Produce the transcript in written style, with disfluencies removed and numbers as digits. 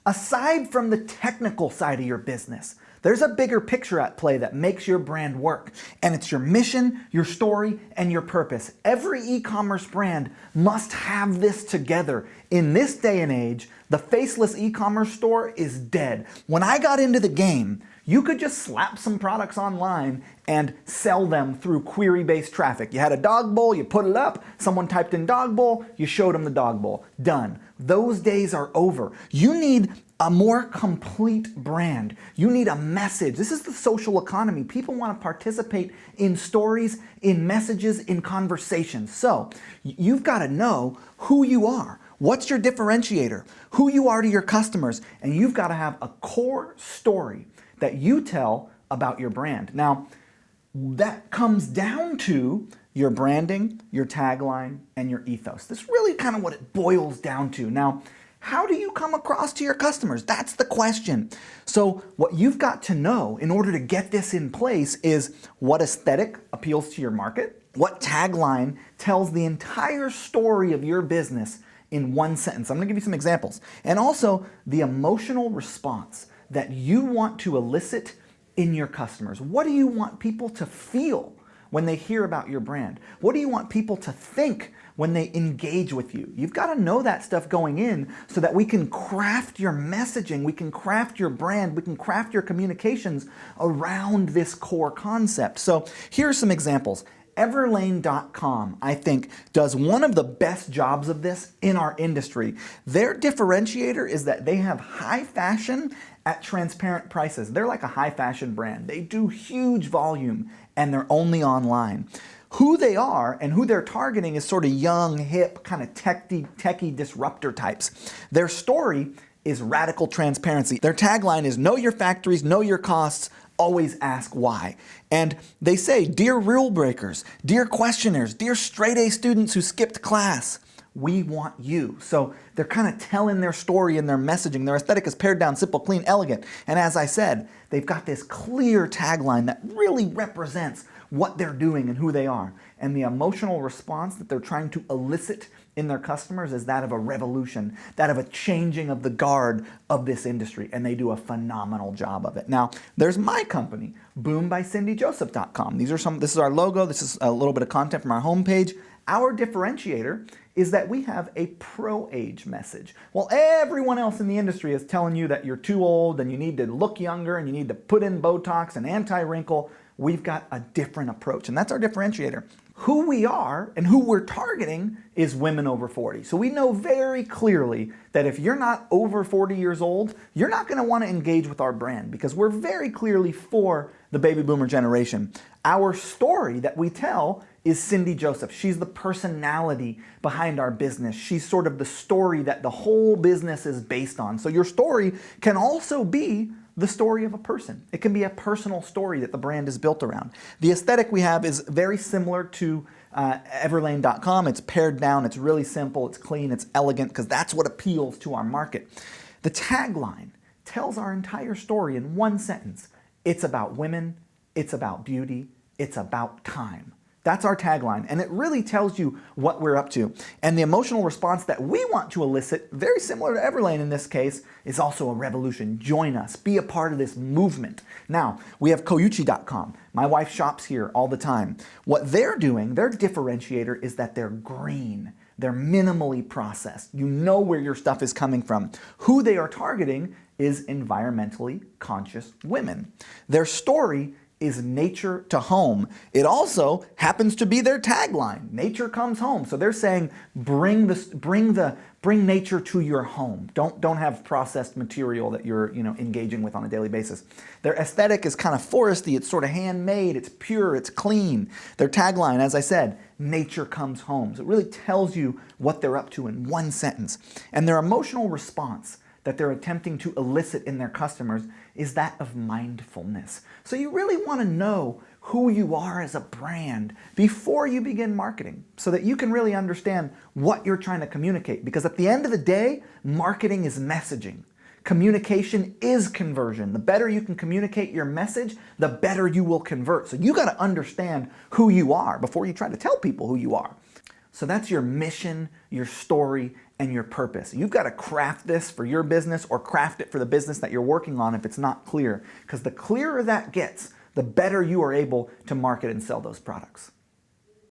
Aside from the technical side of your business, there's a bigger picture at play that makes your brand work, and it's your mission, your story, and your purpose. Every e-commerce brand must have this together. In this day and age, the faceless e-commerce store is dead. When I got into the game, you could just slap some products online and sell them through query-based traffic. You had a dog bowl, you put it up, someone typed in dog bowl, you showed them the dog bowl. Done. Those days are over. You need a more complete brand. You need a message. This is the social economy. People want to participate in stories, in messages, in conversations. So you've got to know who you are. What's your differentiator? Who you are to your customers. And you've got to have a core story that you tell about your brand. Now, that comes down to your branding, your tagline, and your ethos. This is really kind of what it boils down to. Now, how do you come across to your customers? That's the question. So what you've got to know in order to get this in place is what aesthetic appeals to your market, what tagline tells the entire story of your business in one sentence. I'm going to give you some examples. And also the emotional response that you want to elicit in your customers. What do you want people to feel when they hear about your brand? What do you want people to think when they engage with you? You've got to know that stuff going in so that we can craft your messaging, we can craft your brand, we can craft your communications around this core concept. So here are some examples. Everlane.com, I think, does one of the best jobs of this in our industry. Their differentiator is that they have high fashion at transparent prices. They're like a high fashion brand. They do huge volume and they're only online. Who they are and who they're targeting is sort of young, hip, kind of techie disruptor types. Their story is radical transparency. Their tagline is know your factories, know your costs, always ask why. And they say, dear rule breakers, dear questioners, dear straight A students who skipped class, we want you. So they're kind of telling their story and their messaging. Their aesthetic is pared down, simple, clean, elegant. And as I said, they've got this clear tagline that really represents what they're doing and who they are. And the emotional response that they're trying to elicit in their customers is that of a revolution, that of a changing of the guard of this industry. And they do a phenomenal job of it. Now, there's my company, boombycindijoseph.com. This is our logo. This is a little bit of content from our homepage. Our differentiator is that we have a pro-age message. While everyone else in the industry is telling you that you're too old and you need to look younger and you need to put in Botox and anti-wrinkle, we've got a different approach, and that's our differentiator. Who we are and who we're targeting is women over 40. So we know very clearly that if you're not over 40 years old, you're not going to want to engage with our brand because we're very clearly for the baby boomer generation. Our story that we tell is Cindy Joseph. She's the personality behind our business. She's sort of the story that the whole business is based on. So your story can also be the story of a person. It can be a personal story that the brand is built around. The aesthetic we have is very similar to Everlane.com. It's pared down, it's really simple, it's clean, it's elegant, because that's what appeals to our market. The tagline tells our entire story in one sentence. It's about women, it's about beauty, it's about time. That's our tagline, and it really tells you what we're up to. And the emotional response that we want to elicit, very similar to Everlane in this case, is also a revolution. Join us. Be a part of this movement. Now, we have Koyuchi.com. My wife shops here all the time. What they're doing, their differentiator is that they're green. They're minimally processed. You know where your stuff is coming from. Who they are targeting is environmentally conscious women. Their story is nature to home. It also happens to be their tagline, nature comes home. So they're saying bring nature to your home. Don't have processed material that you're engaging with on a daily basis. Their aesthetic is kind of foresty, it's sort of handmade, it's pure, it's clean. Their tagline, as I said, nature comes home. So it really tells you what they're up to in one sentence. And their emotional response that they're attempting to elicit in their customers is that of mindfulness. So you really want to know who you are as a brand before you begin marketing so that you can really understand what you're trying to communicate. Because at the end of the day, marketing is messaging. Communication is conversion. The better you can communicate your message, the better you will convert. So you got to understand who you are before you try to tell people who you are. So that's your mission, your story, and your purpose. You've got to craft this for your business or craft it for the business that you're working on if it's not clear. Because the clearer that gets, the better you are able to market and sell those products.